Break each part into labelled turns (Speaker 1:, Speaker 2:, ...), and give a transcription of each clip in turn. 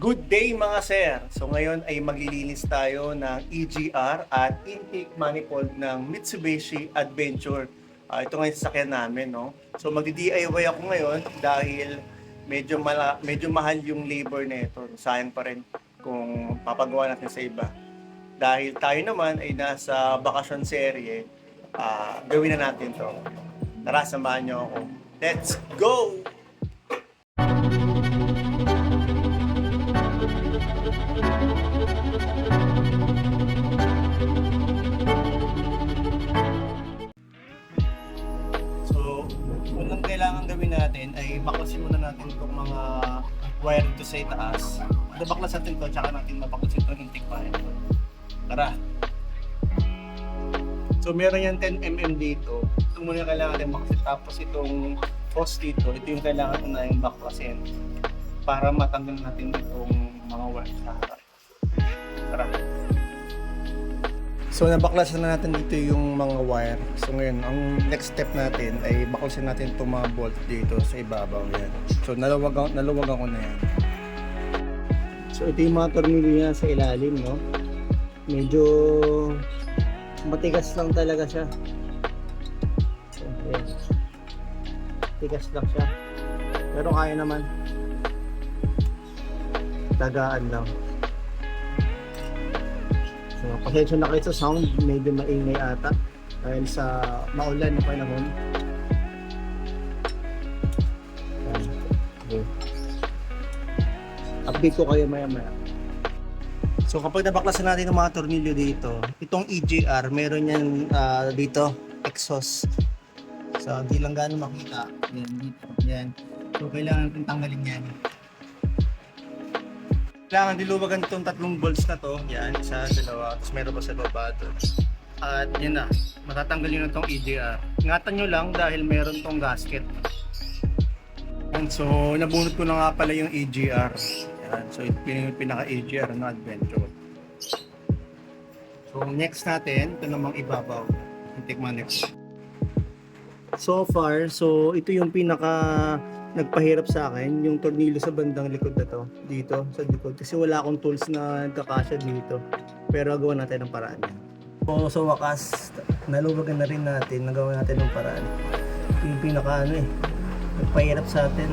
Speaker 1: Good day mga sir! So ngayon ay maglilinis tayo ng EGR at intake manifold ng Mitsubishi Adventure. Ito ngayon sasakyan namin, no? So magdi-DIY ako ngayon dahil medyo mahal yung labor nito. Sayang pa rin kung papagawa natin sa iba. Dahil tayo naman ay nasa bakasyon serye, gawin na natin to. Tara, samahan niyo ako. Let's go! So, unang kailangan gawin natin ay baklasin muna natin itong mga wire dito sa itaas. Baklas natin ito, tsaka natin mabaklasin itong intake wire. Tara! So, meron yan 10mm dito. Ito muna kailangan natin baklasin. Tapos itong hose dito, ito yung kailangan na yung baklasin para matanggal natin itong mga wire sa harap. Tara! So nabaklasan na natin dito yung mga wire. So ngayon, ang next step natin ay baklasin natin itong mga bolt dito sa ibabaw yan. So naluwagan ko na yan. So ito yung mga tornilyo niya sa ilalim, no? Medyo matigas lang talaga siya. So, ayan. Tigas lang siya. Pero kaya naman. Tagaan lang. So, pasensya na kayo sa sound, medyo maingay ata dahil sa maulan na panahon. Okay. Update ko kayo maya-maya. So, kapag nabaklasan natin ng mga tornilyo dito, itong EGR, meron yan dito, exhaust. So, hindi lang gano'ng makita. Yan, dito. Yan. So, kailangan natin tanggalin yan. Kailangan diluwagan itong tatlong bolts na to. Yan, isa, dalawa, tapos meron pa sa baba doon. At yun na, matatanggal yun itong EGR. Ingatan nyo lang dahil meron tong gasket. And so, nabunot ko na nga pala yung EGR. Yan, so ito yung pinaka-EGR na Adventure. So, next natin, ito namang ibabaw. Intake manifold. So far, so ito yung pinaka nagpahirap sa akin, yung tornilyo sa bandang likod na to, dito sa likod, kasi wala akong tools na nagkakasya dito, pero gawa natin ng paraan yan. So sa wakas, naluwagan na rin natin, nagawa natin ng paraan. Yung pinaka nagpahirap sa atin.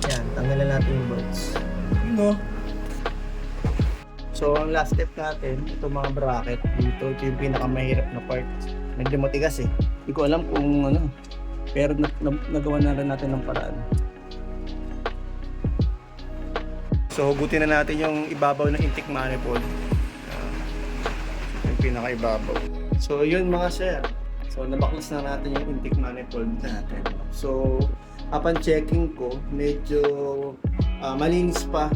Speaker 1: Yan, tanggalan natin yung bolts. You know? So ang last step natin, ito mga bracket dito, ito yung pinaka mahirap na part. Medyo matigas eh. Hindi ko alam kung pero nagawa na rin natin ng paraan. So hugutin na natin yung ibabaw ng intake manifold. Yung pinaka-ibabaw. So yun mga sir. So nabaklas na natin yung intake manifold natin. So upon checking ko, medyo malinis pa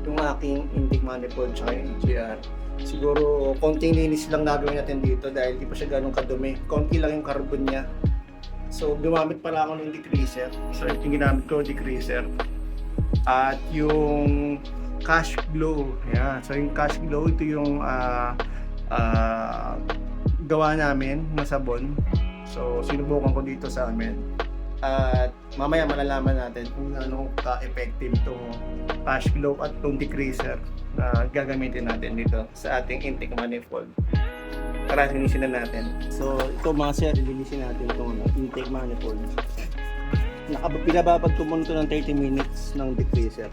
Speaker 1: yung aking intake manifold tsaka yung EGR. Siguro konting linis lang gagawin natin dito dahil di pa siya ganun kadumi. Konti lang yung carbon niya. So gumamit pala ako ng degreaser. So ito yung ginamit ko, degreaser. At yung cash glow. Yan. So yung cash glow, ito yung gawa namin na sabon. So sinubukan ko dito sa amin. At mamaya malalaman natin kung ano ka-effective itong cash glow at itong degreaser na gagamitin natin dito sa ating intake manifold. Tara, linisin na natin. So, ito mga sir, linisin natin itong intake manifold. Pinababad ko muna ito ng 30 minutes ng degreaser.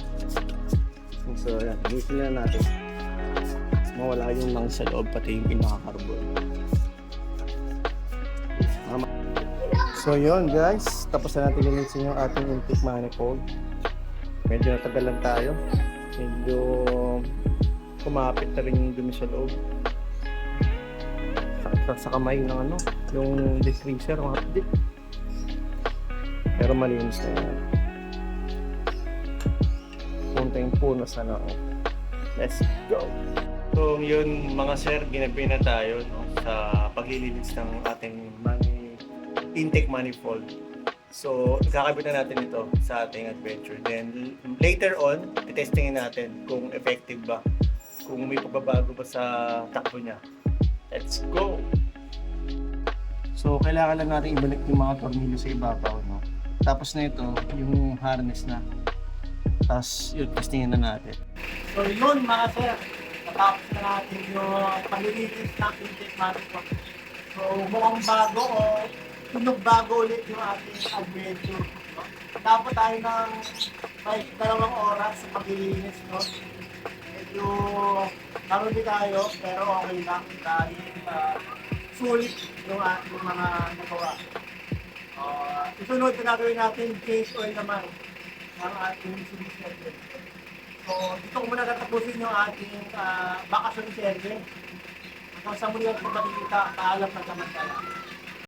Speaker 1: So, yan, linisin na natin. Mawala yung lang sa loob, pati yung pinaka-carbon. So, yun guys. Tapos na natin linisin yung ating intake manifold. Medyo natagalan tayo. Medyo kumapit na rin yung dumi sa loob. Sa kamay ng yung degreaser, mga dip. Pero malinis na yan. Punta yung puno sana ako. Let's go! So yun mga sir, ginabi na tayo sa paglilinis ng ating intake manifold. So ikakabit na natin ito sa ating Adventure. Then later on, testingin natin kung effective ba, kung may pagbabago ba sa takbo niya. Let's go! So, kailangan lang natin ibalik yung mga tornilyo sa ibabaw, no? Tapos na ito, yung harness na. Tapos yun, testingin na natin. So yun mga sir, natapos na natin yung paglilinis ng intake manifold. So mukhang bago o tunog bago ulit yung ating adventure. No? Tapos tayo ng may 2 oras sa paglilinis. No? Medyo naruli tayo pero okay lang dahil sulit yung ating mga nagawa. Isunod na gagawin natin, change oil naman ng ating Mitsubishi. So, dito ko muna tatapusin yung ating bakasyon serye. Hanggang sa muli at pagkakita, paalam na samantala.